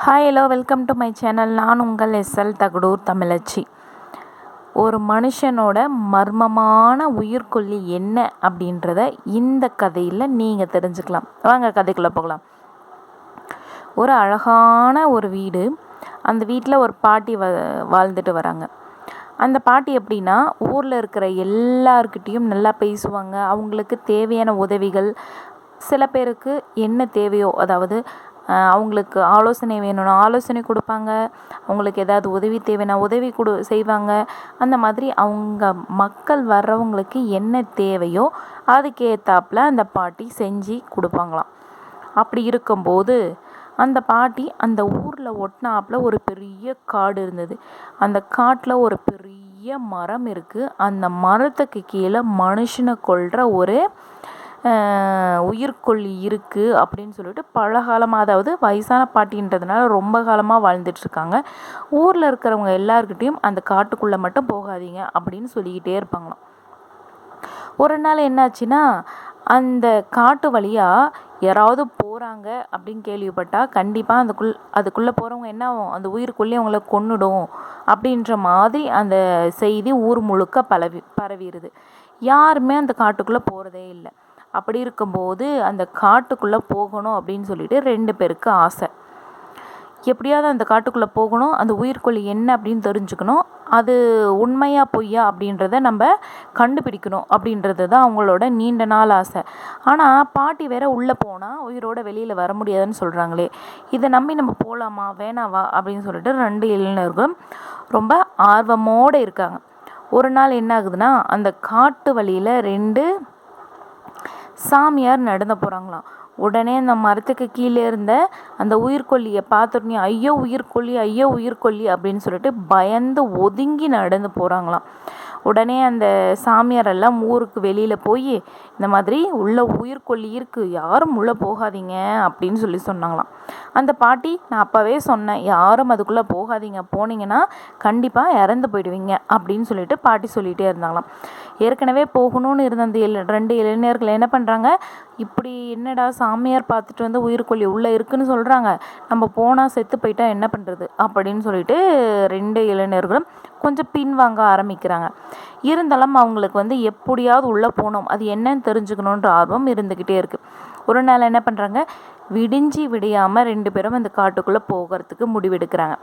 Hi hello welcome to my channel. நான் உங்கள் SL Thagadur தமிழச்சி. ஒரு மனுஷனோட மர்மமான உயிர்கொல்லி என்ன அப்படின்றத இந்த கதையில் நீங்கள் தெரிஞ்சுக்கலாம். வாங்க கதைக்குள்ளே போகலாம். ஒரு அழகான ஒரு வீடு. அந்த வீட்டில் ஒரு பாட்டி வாழ்ந்துட்டு வராங்க. அந்த பாட்டி எப்படின்னா, ஊரில் இருக்கிற எல்லார்கிட்டேயும் நல்லா பேசுவாங்க. அவங்களுக்கு தேவையான உதவிகள், சில பேருக்கு என்ன தேவையோ, அதாவது அவங்களுக்கு ஆலோசனை வேணும்னா ஆலோசனை கொடுப்பாங்க. அவங்களுக்கு ஏதாவது உதவி தேவைன்னா உதவி செய்வாங்க. அந்த மாதிரி அவங்க மக்கள் வர்றவங்களுக்கு என்ன தேவையோ அதுக்கேற்றாப்புல அந்த பாட்டி செஞ்சு கொடுப்பாங்களாம். அப்படி இருக்கும்போது அந்த பாட்டி அந்த ஊரில் ஒட்டினாப்புல ஒரு பெரிய காடு இருந்தது. அந்த காட்டில் ஒரு பெரிய மரம் இருக்குது. அந்த மரத்துக்கு கீழே மனுஷனை கொல்ற ஒரு உயிர்கொல்லி இருக்குது அப்படின்னு சொல்லிட்டு பல காலமாக, அதாவது வயசான பாட்டின்றதுனால ரொம்ப காலமாக வாழ்ந்துட்டுருக்காங்க. ஊரில் இருக்கிறவங்க எல்லாருக்கிட்டேயும் அந்த காட்டுக்குள்ளே மட்டும் போகாதீங்க அப்படின்னு சொல்லிக்கிட்டே இருப்பாங்களாம். ஒரு நாள் என்னாச்சுன்னா, அந்த காட்டு வழியாக யாராவது போகிறாங்க அப்படின்னு கேள்விப்பட்டால் கண்டிப்பாக அதுக்குள்ளே போகிறவங்க என்ன ஆகும், அந்த உயிர்கொல்லி அவங்கள கொன்னுடும் அப்படின்ற மாதிரி அந்த செய்தி ஊர் முழுக்க பரவிடுது. யாருமே அந்த காட்டுக்குள்ளே போகிறதே இல்லை. அப்படி இருக்கும்போது அந்த காட்டுக்குள்ளே போகணும் அப்படின்னு சொல்லிட்டு 2 பேருக்கு ஆசை. எப்படியாவது அந்த காட்டுக்குள்ளே போகணும், அந்த உயிர்கொல்லி என்ன அப்படின்னு தெரிஞ்சுக்கணும், அது உண்மையா பொய்யா அப்படின்றத நம்ம கண்டுபிடிக்கணும் அப்படின்றது தான் அவங்களோட நீண்ட நாள் ஆசை. ஆனால் பாட்டி வேற உள்ளே போனால் உயிரோட வெளியில் வர முடியாதுன்னு சொல்கிறாங்களே, இதை நம்பி நம்ம போகலாமா வேணாவா அப்படின்னு சொல்லிட்டு 2 இளைஞர்களும் ரொம்ப ஆர்வமோடு இருக்காங்க. ஒரு நாள் என்ன ஆகுதுன்னா, அந்த காட்டு வழியில் 2 சாமியார் நடந்து போகிறாங்களாம். உடனே அந்த மரத்துக்கு கீழே இருந்த அந்த உயிர்கொல்லியை பார்த்துட்டு, ஐயோ உயிர்கொல்லி, ஐயோ உயிர்கொல்லி அப்படின்னு சொல்லிட்டு பயந்து ஒதுங்கி நடந்து போகிறாங்களாம். உடனே அந்த சாமியார் எல்லாம் ஊருக்கு வெளியில் போய் இந்த மாதிரி உள்ள உயிர்கொல்லி இருக்குது, யாரும் உள்ளே போகாதீங்க அப்படின்னு சொன்னாங்களாம். அந்த பாட்டி, நான் அப்போவே சொன்னேன், யாரும் அதுக்குள்ளே போகாதீங்க, போனீங்கன்னா கண்டிப்பாக இறந்து போயிடுவீங்க அப்படின்னு சொல்லிட்டு பாட்டி சொல்லிகிட்டே இருந்தாங்களாம். ஏற்கனவே போகணும்னு இருந்த அந்த 2 இளைஞர்கள் என்ன பண்ணுறாங்க, இப்படி என்னடா சாமியார் பார்த்துட்டு வந்து உயிர்கொல்லி உள்ளே இருக்குன்னு சொல்கிறாங்க, நம்ம போனால் செத்து போயிட்டா என்ன பண்ணுறது அப்படின்னு சொல்லிட்டு 2 இளைஞர்களும் கொஞ்சம் பின்வாங்க ஆரம்பிக்கிறாங்க. இருந்தாலும் அவங்களுக்கு வந்து எப்படியாவது உள்ளே போகணும், அது என்னன்னு தெரிஞ்சுக்கணுன்ற ஆர்வம் இருந்துக்கிட்டே இருக்குது. ஒரு நாள் என்ன பண்ணுறாங்க, விடிஞ்சு விடியாமல் 2 பேரும் அந்த காட்டுக்குள்ளே போகிறதுக்கு முடிவெடுக்கிறாங்க.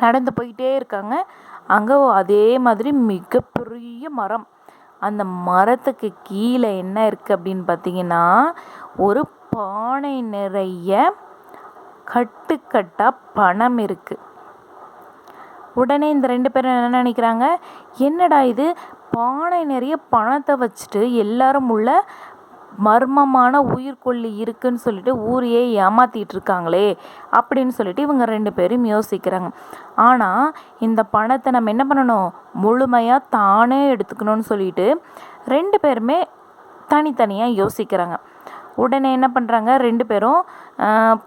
நடந்து போயிட்டே இருக்காங்க. அங்கே அதே மாதிரி மிகப்பெரிய மரம். அந்த மரத்துக்கு கீழே என்ன இருக்குது அப்படின்னு பார்த்தீங்கன்னா, ஒரு பானை நிறைய கட்டுக்கட்டாக பணம் இருக்குது. உடனே இந்த 2 பேரும் என்ன நினைக்கிறாங்க, என்னடா இது, பானை நிறைய பணத்தை வச்சுட்டு எல்லாரும் உள்ள மர்மமான உயிர்கொல்லி இருக்குன்னு சொல்லிட்டு ஊரையே ஏமாத்திட்டு இருக்காங்களே அப்படின்னு சொல்லிட்டு இவங்க 2 பேரும் யோசிக்கிறாங்க. ஆனால் இந்த பணத்தை நம்ம என்ன பண்ணணும், முழுமையாக தானே எடுத்துக்கணும்னு சொல்லிட்டு 2 பேருமே தனித்தனியாக யோசிக்கிறாங்க. உடனே என்ன பண்ணுறாங்க, 2 பேரும்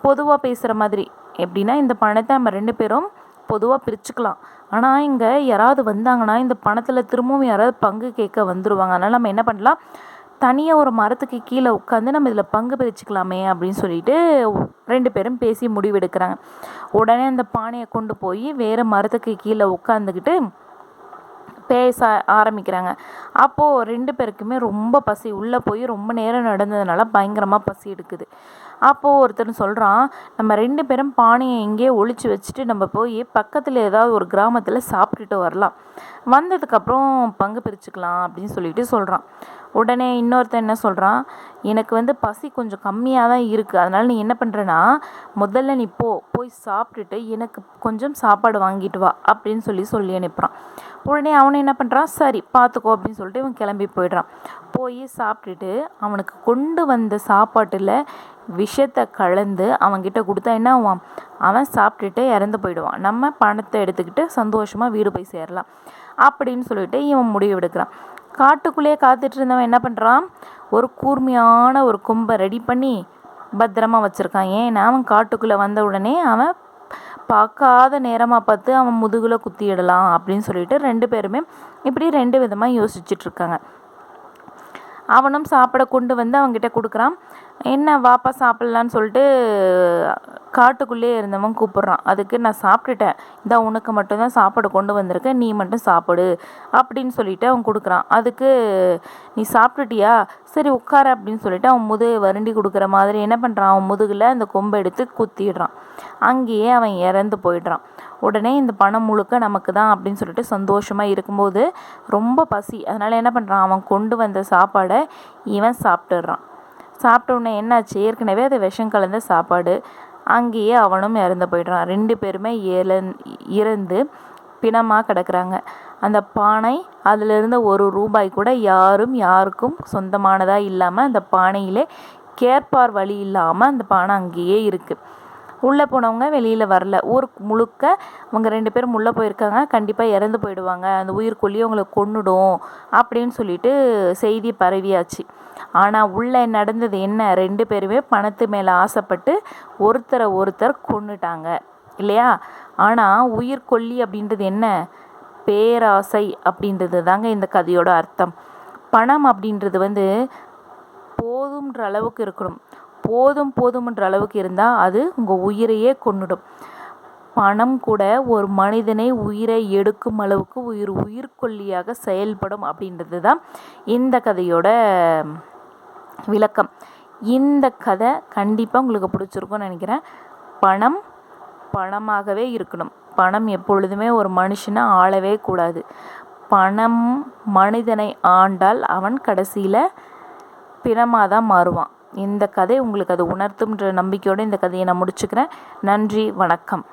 பொதுவாக பேசுகிற மாதிரி, எப்படின்னா இந்த பணத்தை நம்ம 2 பேரும் பொதுவாக பிரிச்சுக்கலாம், ஆனால் இங்கே யாராவது வந்தாங்கன்னா இந்த பணத்தில் திரும்பவும் யாராவது பங்கு கேட்க வந்துடுவாங்க, அதனால் நம்ம என்ன பண்ணலாம், தனியாக ஒரு மரத்துக்கு கீழே உட்காந்து நம்ம இதில் பங்கு பிரிச்சுக்கலாமே அப்படின்னு சொல்லிட்டு 2 பேரும் பேசி முடிவெடுக்கிறாங்க. உடனே அந்த பானையை கொண்டு போய் வேறு மரத்துக்கு கீழே உட்காந்துக்கிட்டு பேச ஆரம்பிக்கிறாங்க. அப்போது 2 பேருக்குமே ரொம்ப பசி, உள்ளே போய் ரொம்ப நேரம் நடந்ததுனால பயங்கரமாக பசி எடுக்குது. அப்போது ஒருத்தர் சொல்கிறான், நம்ம 2 பேரும் பானையை எங்கேயே ஒளிச்சு வச்சுட்டு நம்ம போய் பக்கத்தில் ஏதாவது ஒரு கிராமத்தில் சாப்பிட்டுட்டு வரலாம், வந்ததுக்கப்புறம் பங்கு பிரிச்சுக்கலாம் அப்படின்னு சொல்லிட்டு சொல்கிறான். உடனே இன்னொருத்தன் என்ன சொல்கிறான், எனக்கு வந்து பசி கொஞ்சம் கம்மியாக தான் இருக்குது, அதனால் நீ என்ன பண்ணுறனா, முதல்ல நீ போய் சாப்பிட்டுட்டு எனக்கு கொஞ்சம் சாப்பாடு வாங்கிட்டு வா அப்படின்னு சொல்லி அனுப்புகிறான். உடனே அவனை என்ன பண்ணுறான், சரி பார்த்துக்கோ அப்படின்னு சொல்லிட்டு இவன் கிளம்பி போயிடுறான். போய் சாப்பிட்டுட்டு அவனுக்கு கொண்டு வந்த சாப்பாட்டில் விஷத்தை கலந்து அவன்கிட்ட கொடுத்தா என்ன ஆவான், அவன் சாப்பிட்டுட்டு இறந்து போயிடுவான், நம்ம பணத்தை எடுத்துக்கிட்டு சந்தோஷமாக வீடு போய் சேரலாம் அப்படின்னு சொல்லிட்டு இவன் முடிவு எடுக்கிறான். காட்டுக்குள்ளேயே காத்துட்டு இருந்தவன் என்ன பண்ணுறான், ஒரு கூர்மையான ஒரு கொம்பை ரெடி பண்ணி பத்திரமா வச்சுருக்கான். ஏன்னா அவன் காட்டுக்குள்ளே வந்த உடனே அவன் பார்க்காத நேரமாக பார்த்து அவன் முதுகில் குத்திடலாம் அப்படின்னு சொல்லிட்டு 2 பேருமே இப்படி 2 விதமாக யோசிச்சுட்ருக்காங்க. அவனும் சாப்பிட கொண்டு வந்து அவங்ககிட்ட கொடுக்குறான். என்ன வாப்பா சாப்பிட்லான்னு சொல்லிட்டு காட்டுக்குள்ளேயே இருந்தவன் கூப்பிட்றான். அதுக்கு நான் சாப்பிட்டுட்டேன், இந்த உனக்கு மட்டும்தான் சாப்பாடு கொண்டு வந்திருக்கேன், நீ மட்டும் சாப்பிடு அப்படின்னு சொல்லிட்டு அவன் கொடுக்குறான். அதுக்கு நீ சாப்பிட்டுட்டியா, சரி உட்கார அப்படின்னு சொல்லிட்டு அவன் முதுகை வருண்டி கொடுக்குற மாதிரி என்ன பண்ணுறான், அவன் முதுகில் அந்த கொம்பை எடுத்து குத்திடுறான். அங்கேயே அவன் இறந்து போயிடுறான். உடனே இந்த பணம் முழுக்க நமக்கு தான் அப்படின்னு சொல்லிட்டு சந்தோஷமாக இருக்கும்போது ரொம்ப பசி, அதனால் என்ன பண்ணுறான், அவன் கொண்டு வந்த சாப்பாடை இவன் சாப்பிட்டுடுறான். சாப்பிட்ட உடனே என்னாச்சு, ஏற்கனவே அது விஷம் கலந்த சாப்பாடு. அங்கேயே அவனும் இறந்து போயிடுறான். 2 பேருமே இறந்து பிணமாக கிடக்குறாங்க. அந்த பானை அதிலிருந்த ₹1 கூட யாருக்கும் சொந்தமானதாக இல்லாமல் அந்த பானையிலே கேட்பார் வழி இல்லாமல் அந்த பானை அங்கேயே இருக்குது. உள்ளே போனவங்க வெளியில் வரல. ஊருக்கு முழுக்க அவங்க 2 பேரும் உள்ளே போயிருக்காங்க, கண்டிப்பாக இறந்து போயிடுவாங்க, அந்த உயிர்கொல்லி அவங்களை கொன்னுடும் அப்படின்னு சொல்லிட்டு செய்தி பரவியாச்சு. ஆனால் உள்ளே நடந்தது என்ன, 2 பேருமே பணத்து மேலே ஆசைப்பட்டு ஒருத்தர் கொன்னுட்டாங்க இல்லையா. ஆனால் உயிர்கொல்லி அப்படின்றது என்ன, பேராசை அப்படின்றது தாங்க இந்த கதையோட அர்த்தம். பணம் அப்படின்றது போதும்ன்ற அளவுக்கு இருக்கணும். போதும்ன்ற அளவுக்கு இருந்தால் அது உங்கள் உயிரையே கொன்னுடும். பணம் கூட ஒரு மனிதனை உயிரை எடுக்கும் அளவுக்கு உயிர்கொல்லியாக செயல்படும் அப்படின்றது தான் இந்த கதையோட விளக்கம். இந்த கதை கண்டிப்பாக உங்களுக்கு பிடிச்சிருக்கும்னு நினைக்கிறேன். பணம் பணமாகவே இருக்கணும். பணம் எப்பொழுதுமே ஒரு மனுஷனை ஆளவே கூடாது. பணம் மனிதனை ஆண்டால் அவன் கடைசியில் பிணமாக தான் மாறுவான். இந்த கதை உங்களுக்கு அது உணர்த்தும்ன்ற நம்பிக்கையோடு இந்த கதையை நான் முடிச்சுக்கிறேன். நன்றி, வணக்கம்.